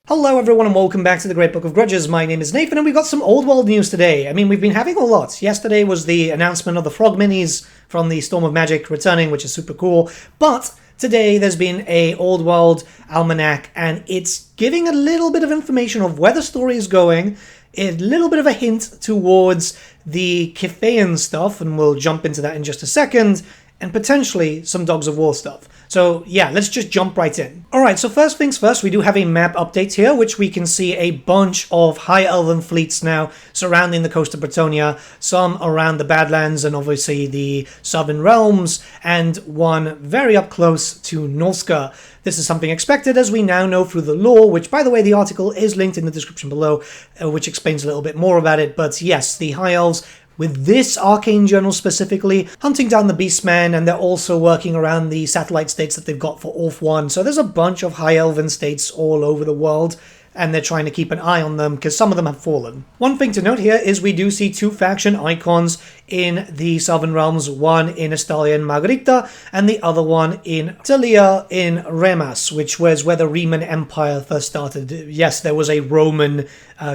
Hello everyone and welcome back to the Great Book of Grudges. My name is Nathan and we've got some old world news today. I mean, we've been having a lot. Yesterday was the announcement of the Frog Minis from the Storm of Magic returning, which is super cool. But today there's been a old world almanac and it's giving a little bit of information of where the story is going, a little bit of a hint towards the Cathayan stuff, and we'll jump into that in just a second, and potentially some Dogs of War stuff. So yeah, let's just jump right in. Alright, so first things first, we do have a map update here, which we can see a bunch of High Elven fleets now surrounding the coast of Bretonnia, some around the Badlands and obviously the Southern Realms, and one very up close to Norska. This is something expected, as we now know through the lore, which, by the way, the article is linked in the description below, which explains a little bit more about it. But yes, the High Elves, with this arcane journal specifically, hunting down the Beastman, and they're also working around the satellite states that they've got for Orth 1. So there's a bunch of High Elven states all over the world, and they're trying to keep an eye on them because some of them have fallen. One thing to note here is we do see two faction icons in the Southern Realms, one in Estalia and Margarita, and the other one in Talia in Remas, which was where the Riemann Empire first started. Yes, there was a Roman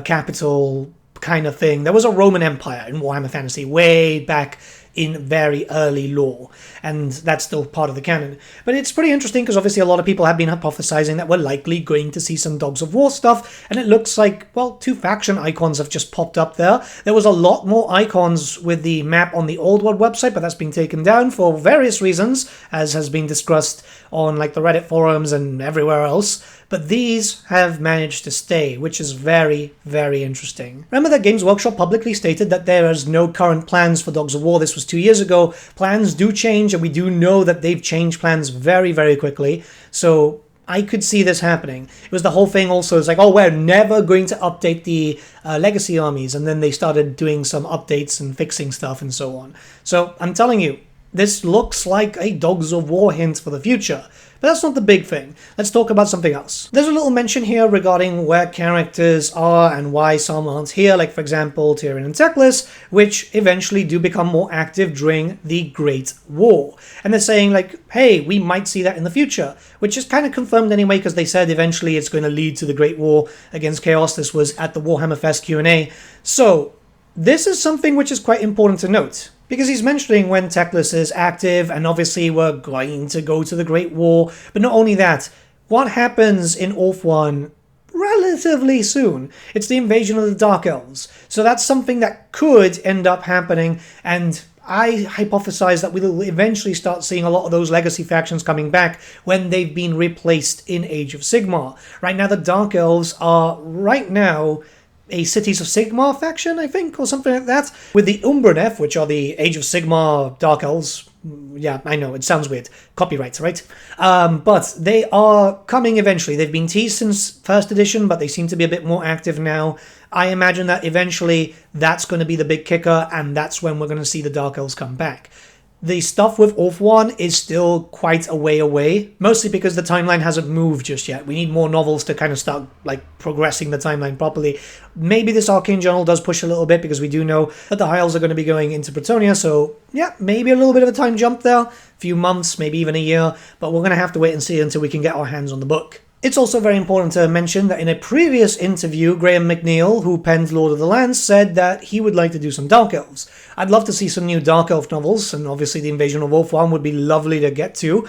capital kind of thing. There was a Roman Empire in Warhammer Fantasy way back in very early lore, and that's still part of the canon. But it's pretty interesting because obviously a lot of people have been hypothesizing that we're likely going to see some Dogs of War stuff, and it looks like, well, two faction icons have just popped up there. There was a lot more icons with the map on the Old World website, but that's been taken down for various reasons, as has been discussed on like the Reddit forums and everywhere else. But these have managed to stay, which is very, very interesting. Remember that Games Workshop publicly stated that there is no current plans for Dogs of War. This was 2 years ago. Plans do change, and we do know that they've changed plans very, very quickly. So I could see this happening. It was the whole thing also. It's like, oh, we're never going to update the legacy armies. And then they started doing some updates and fixing stuff and so on. So I'm telling you, this looks like a Dogs of War hint for the future. But that's not the big thing. Let's talk about something else. There's a little mention here regarding where characters are and why some aren't here, like for example Tyrion and Teclis, which eventually do become more active during the Great War. And they're saying like, hey, we might see that in the future, which is kind of confirmed anyway because they said eventually it's going to lead to the Great War against Chaos. This was at the Warhammer Fest Q&A. So this is something which is quite important to note, because he's mentioning when Teclis is active, and obviously we're going to go to the Great War. But not only that, what happens in Orth 1 relatively soon? It's the invasion of the Dark Elves. So that's something that could end up happening, and I hypothesize that we'll eventually start seeing a lot of those legacy factions coming back when they've been replaced in Age of Sigmar. Right now, the Dark Elves are a Cities of Sigmar faction, I think, or something like that, with the Umbranef, which are the Age of Sigmar Dark Elves. Yeah, I know, it sounds weird. Copyrights, right? But they are coming eventually. They've been teased since first edition, but they seem to be a bit more active now. I imagine that eventually that's going to be the big kicker, and that's when we're going to see the Dark Elves come back. The stuff with Orth 1 is still quite a way away, mostly because the timeline hasn't moved just yet. We need more novels to kind of start like progressing the timeline properly. Maybe this Arcane Journal does push a little bit because we do know that the High Elves are going to be going into Bretonnia, so yeah, maybe a little bit of a time jump there, a few months, maybe even a year, but we're going to have to wait and see until we can get our hands on the book. It's also very important to mention that in a previous interview, Graham McNeil, who penned Lord of the Lands, said that he would like to do some Dark Elves. I'd love to see some new Dark Elf novels, and obviously the Invasion of Orth 1 would be lovely to get to.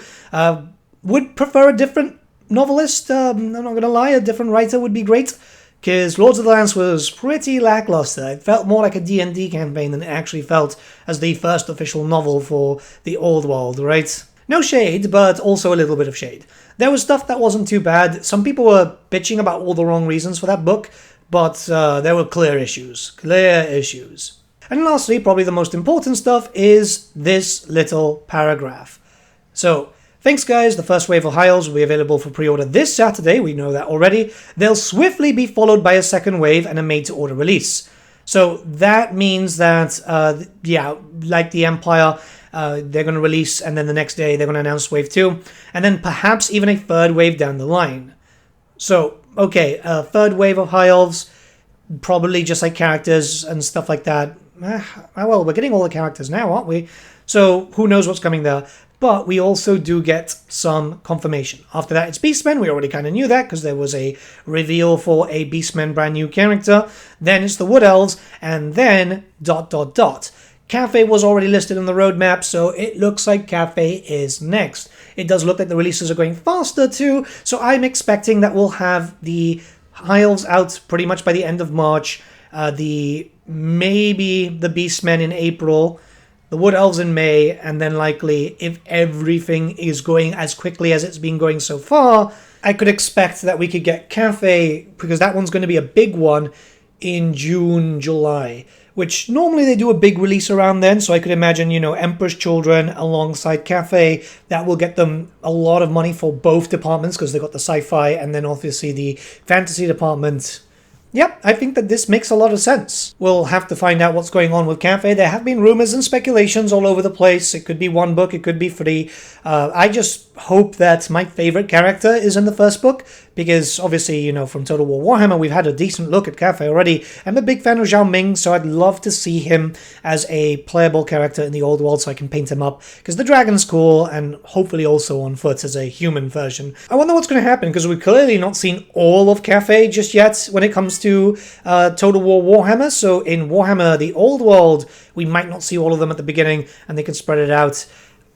Would prefer a different novelist, I'm not going to lie, a different writer would be great, because Lords of the Lands was pretty lackluster. It felt more like a D&D campaign than it actually felt as the first official novel for the Old World, right? No shade, but also a little bit of shade. There was stuff that wasn't too bad. Some people were bitching about all the wrong reasons for that book, but there were clear issues. Clear issues. And lastly, probably the most important stuff is this little paragraph. So, thanks guys, the first wave of High Elves will be available for pre-order this Saturday, we know that already. They'll swiftly be followed by a second wave and a made-to-order release. So that means that, like the Empire, they're going to release, and then the next day they're going to announce Wave 2, and then perhaps even a third wave down the line. So, okay, a third wave of High Elves, probably just like characters and stuff like that. Well, we're getting all the characters now, aren't we? So, who knows what's coming there. but we also do get some confirmation. After that, it's Beastmen. We already kind of knew that because there was a reveal for a Beastmen brand new character. Then it's the Wood Elves, and then ... Cathay was already listed on the roadmap, so it looks like Cathay is next. It does look like the releases are going faster too, so I'm expecting that we'll have the High Elves out pretty much by the end of March, maybe the Beastmen in April, the Wood Elves in May, and then likely, if everything is going as quickly as it's been going so far, I could expect that we could get Cathay, because that one's going to be a big one, in June, July, which normally they do a big release around then, so I could imagine, Emperor's Children alongside Cathay, that will get them a lot of money for both departments, because they've got the sci-fi and then obviously the fantasy department. Yep, I think that this makes a lot of sense. We'll have to find out what's going on with Cathay. There have been rumors and speculations all over the place. It could be one book, it could be three. I just hope that my favorite character is in the first book, because obviously, from Total War Warhammer, we've had a decent look at Cathay already. I'm a big fan of Zhao Ming, so I'd love to see him as a playable character in the old world so I can paint him up, because the dragon's cool, and hopefully also on foot as a human version. I wonder what's going to happen, because we've clearly not seen all of Cathay just yet when it comes to Total War Warhammer. So in Warhammer, the old world, we might not see all of them at the beginning, and they can spread it out.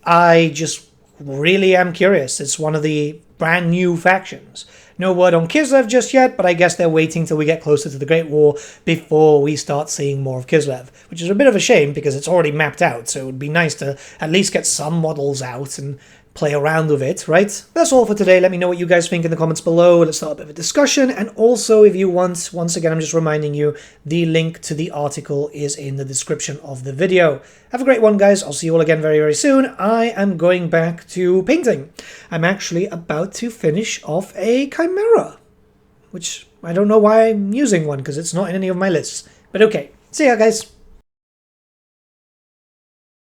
I just really am curious. It's one of the brand new factions. No word on Kislev just yet, but I guess they're waiting till we get closer to the Great War before we start seeing more of Kislev, which is a bit of a shame because it's already mapped out, so it would be nice to at least get some models out and play around with it, right? That's all for today. Let me know what you guys think in the comments below. Let's start a bit of a discussion. And also, if you want, once again, I'm just reminding you, the link to the article is in the description of the video. Have a great one, guys. I'll see you all again very, very soon. I am going back to painting. I'm actually about to finish off a Chimera, which I don't know why I'm using one, because it's not in any of my lists. But okay. See ya, guys.